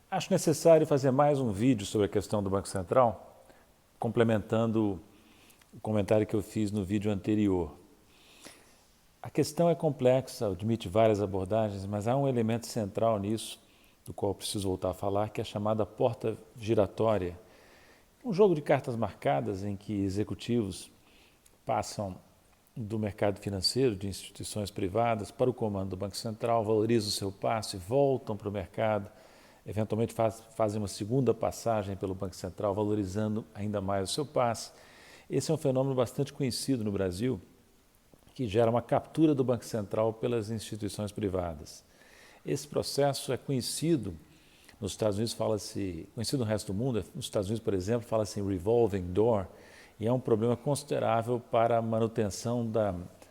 Acho necessário fazer mais um vídeo sobre a questão do Banco Central, complementando o comentário que eu fiz no vídeo anterior. A questão é complexa, admite várias abordagens, mas há um elemento central nisso, do qual eu preciso voltar a falar, que é a chamada porta giratória. Um jogo de cartas marcadas em que executivos passam do mercado financeiro, de instituições privadas, para o comando do Banco Central, valorizam o seu passe, voltam para o mercado, eventualmente fazem uma segunda passagem pelo Banco Central, valorizando ainda mais o seu passe. Esse é um fenômeno bastante conhecido no Brasil, que gera uma captura do Banco Central pelas instituições privadas. Esse processo é conhecido nos Estados Unidos, fala-se, conhecido no resto do mundo, nos Estados Unidos, por exemplo, fala-se em revolving door, e é um problema considerável para a manutenção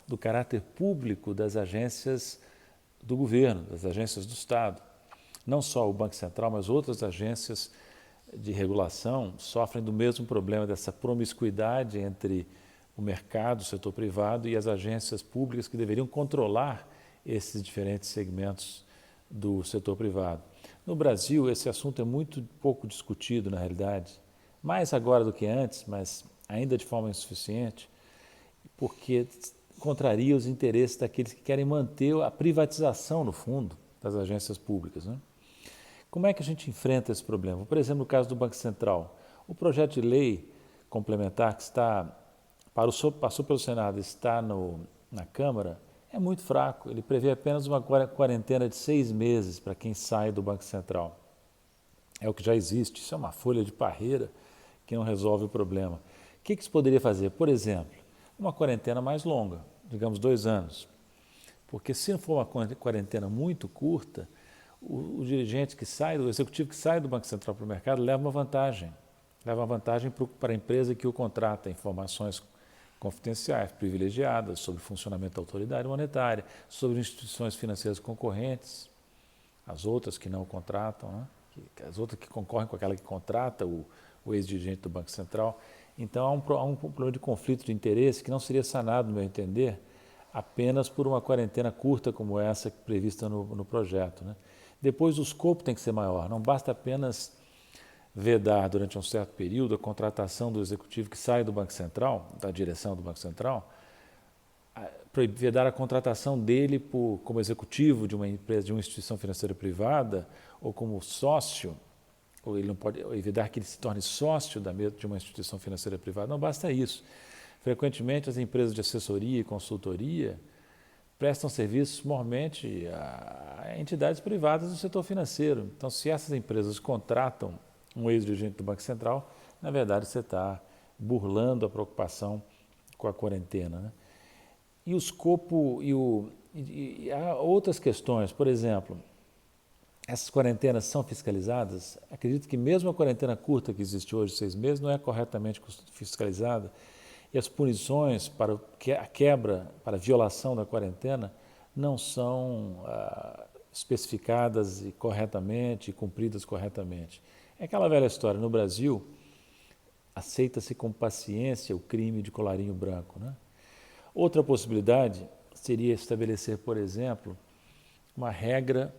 do caráter público das agências do governo, das agências do Estado. Não só o Banco Central, mas outras agências de regulação sofrem do mesmo problema, dessa promiscuidade entre o mercado, o setor privado e as agências públicas que deveriam controlar esses diferentes segmentos do setor privado. No Brasil, esse assunto é muito pouco discutido, na realidade, mais agora do que antes, mas ainda de forma insuficiente, porque contraria os interesses daqueles que querem manter a privatização, no fundo, das agências públicas, né? Como é que a gente enfrenta esse problema? Por exemplo, no caso do Banco Central, o projeto de lei complementar que passou pelo Senado e está na Câmara é muito fraco. Ele prevê apenas uma quarentena de 6 meses para quem sai do Banco Central. É o que já existe, isso é uma folha de parreira que não resolve o problema. O que se poderia fazer? Por exemplo, uma quarentena mais longa, digamos 2 anos. Porque se não for uma quarentena muito curta, o dirigente que sai, o executivo que sai do Banco Central para o mercado leva uma vantagem. Leva uma vantagem para a empresa que o contrata, informações confidenciais, privilegiadas, sobre o funcionamento da autoridade monetária, sobre instituições financeiras concorrentes, as outras que não o contratam, né? As outras que concorrem com aquela que contrata o ex-dirigente do Banco Central. Então há um problema de conflito de interesse que não seria sanado, no meu entender, apenas por uma quarentena curta como essa prevista no projeto, né? Depois o escopo tem que ser maior, não basta apenas vedar durante um certo período a contratação do executivo que sai do Banco Central, da direção do Banco Central, vedar a contratação dele como executivo de uma empresa, de uma instituição financeira privada, ou como sócio, ou ele não pode vedar que ele se torne sócio de uma instituição financeira privada. Não basta isso. Frequentemente as empresas de assessoria e consultoria prestam serviços mormente a entidades privadas do setor financeiro. Então, se essas empresas contratam um ex-dirigente do Banco Central, na verdade você está burlando a preocupação com a quarentena, né? E o escopo e há outras questões, por exemplo, essas quarentenas são fiscalizadas? Acredito que mesmo a quarentena curta que existe hoje, 6 meses, não é corretamente fiscalizada. E as punições para a quebra, para a violação da quarentena, não são especificadas corretamente e cumpridas corretamente. É aquela velha história, no Brasil, aceita-se com paciência o crime de colarinho branco, né? Outra possibilidade seria estabelecer, por exemplo, uma regra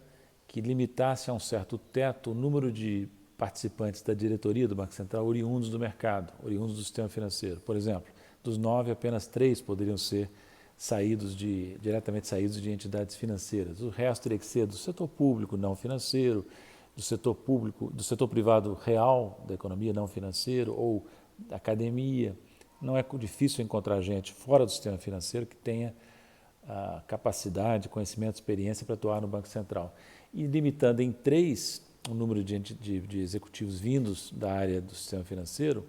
que limitasse a um certo teto o número de participantes da diretoria do Banco Central oriundos do mercado, oriundos do sistema financeiro. Por exemplo, dos 9, apenas 3 poderiam ser diretamente saídos de entidades financeiras. O resto teria que ser do setor público não financeiro, do setor público, do setor privado real da economia não financeiro ou da academia. Não é difícil encontrar gente fora do sistema financeiro que tenha capacidade, conhecimento, experiência para atuar no Banco Central. E limitando em 3 o número de executivos vindos da área do sistema financeiro,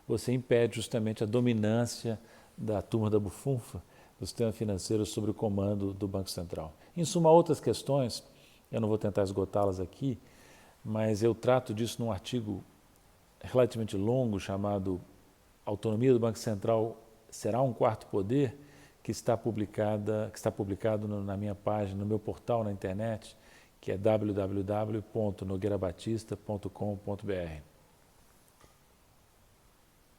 você impede justamente a dominância da turma da bufunfa do sistema financeiro sobre o comando do Banco Central. Em suma, outras questões, eu não vou tentar esgotá-las aqui, mas eu trato disso num artigo relativamente longo chamado Autonomia do Banco Central será um quarto poder, que está publicado na minha página, no meu portal na internet, que é www.nogueirabatista.com.br.